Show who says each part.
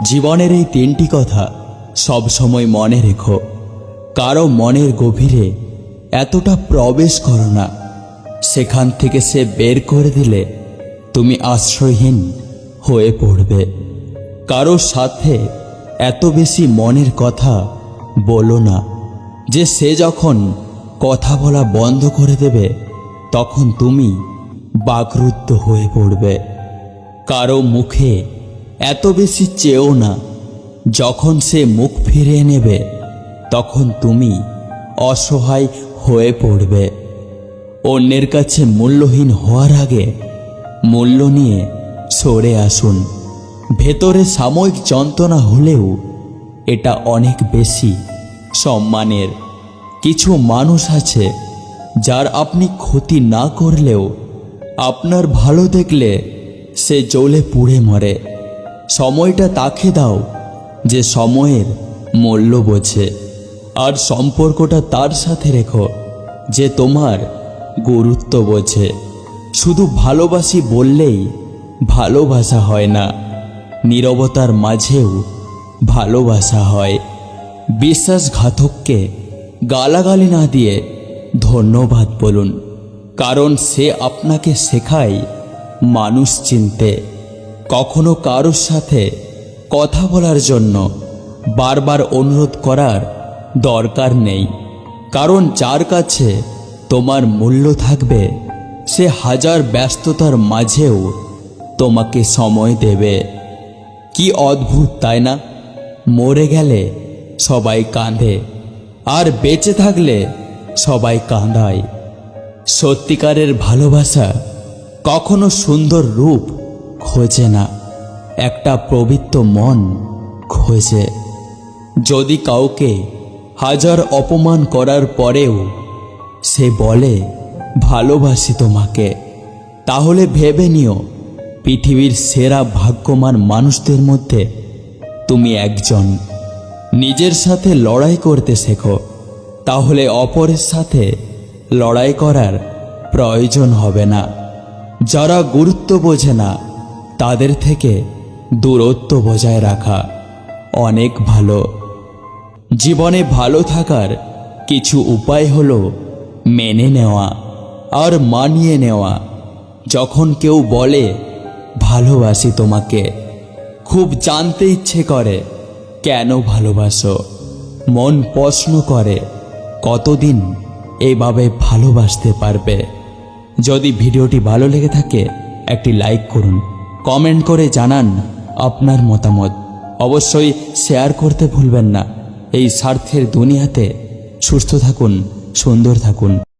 Speaker 1: জীবনের এই তিনটি কথা সব সময় মনে রেখো। কারো মনের গভীরে এতটা প্রবেশ করো না, সেখান থেকে সে বের করে দিলে তুমি আশ্রয়হীন হয়ে পড়বে। কারো সাথে এত বেশি মনের কথা বলো না যে সে যখন কথা বলা বন্ধ করে দেবে তখন তুমি বাকরুদ্ধ হয়ে পড়বে। কারো মুখে এত বেশি চেয়েও না, যখন সে মুখ ফিরিয়ে নেবে তখন তুমি অসহায় হয়ে পড়বে। অন্যের কাছে মূল্যহীন হওয়ার আগে মূল্য নিয়ে সরে আসুন। ভেতরে সাময়িক যন্ত্রণা হলেও এটা অনেক বেশি সম্মানের। কিছু মানুষ আছে যার আপনি ক্ষতি না করলেও আপনার ভালো দেখলে সে জ্বলে পুড়ে মরে। সময়টা তাকে দাও যে সময়ের মূল্য বোঝে, আর সম্পর্কটা তার সাথে রেখো যে তোমার গুরুত্ব বোঝে। শুধু ভালোবাসি বললেই ভালোবাসা হয় না, নীরবতার মাঝেও ভালোবাসা হয়। বিশ্বাসঘাতককে গালাগালি না দিয়ে ধন্যবাদ বলুন, কারণ সে আপনাকে শেখায় মানুষ চিনতে। কখনো কারোর সাথে কথা বলার জন্য বারবার অনুরোধ করার দরকার নেই, কারণ যার কাছে তোমার মূল্য থাকবে সে হাজার ব্যস্ততার মাঝেও তোমাকে সময় দেবে। কি অদ্ভুত তাই না? মরে গেলে সবাই কাঁদে, আর বেঁচে থাকলে সবাই কাঁদায়। সত্যিকারের ভালোবাসা কখনো সুন্দর রূপ খোঁজে না, একটা পবিত্র মন খোঁজে। যদি কাউকে হাজার অপমান করার পরেও সে বলে ভালোবাসি তোমাকে, তাহলে ভেবে নিও পৃথিবীর সেরা ভাগ্যবান মানুষদের মধ্যে তুমি একজন। নিজের সাথে লড়াই করতে শেখো, তাহলে অপরের সাথে লড়াই করার প্রয়োজন হবে না। যারা গুরুত্ব বোঝে না তাদের থেকে দূরত্ব বজায় রাখা অনেক ভালো। জীবনে ভালো থাকার কিছু উপায় হলো মেনে নেওয়া আর মানিয়ে নেওয়া। যখন কেউ বলে ভালোবাসি তোমাকে, খুব জানতে ইচ্ছে করে কেন ভালোবাসো। মন প্রশ্ন করে কতদিন এইভাবে ভালোবাসতে পারবে। যদি ভিডিওটি ভালো লেগে থাকে একটি লাইক করুন, কমেন্ট করে জানান আপনার মতামত। অবশ্যই শেয়ার করতে ভুলবেন না। এই স্বার্থের দুনিয়াতে সুস্থ থাকুন, সুন্দর থাকুন।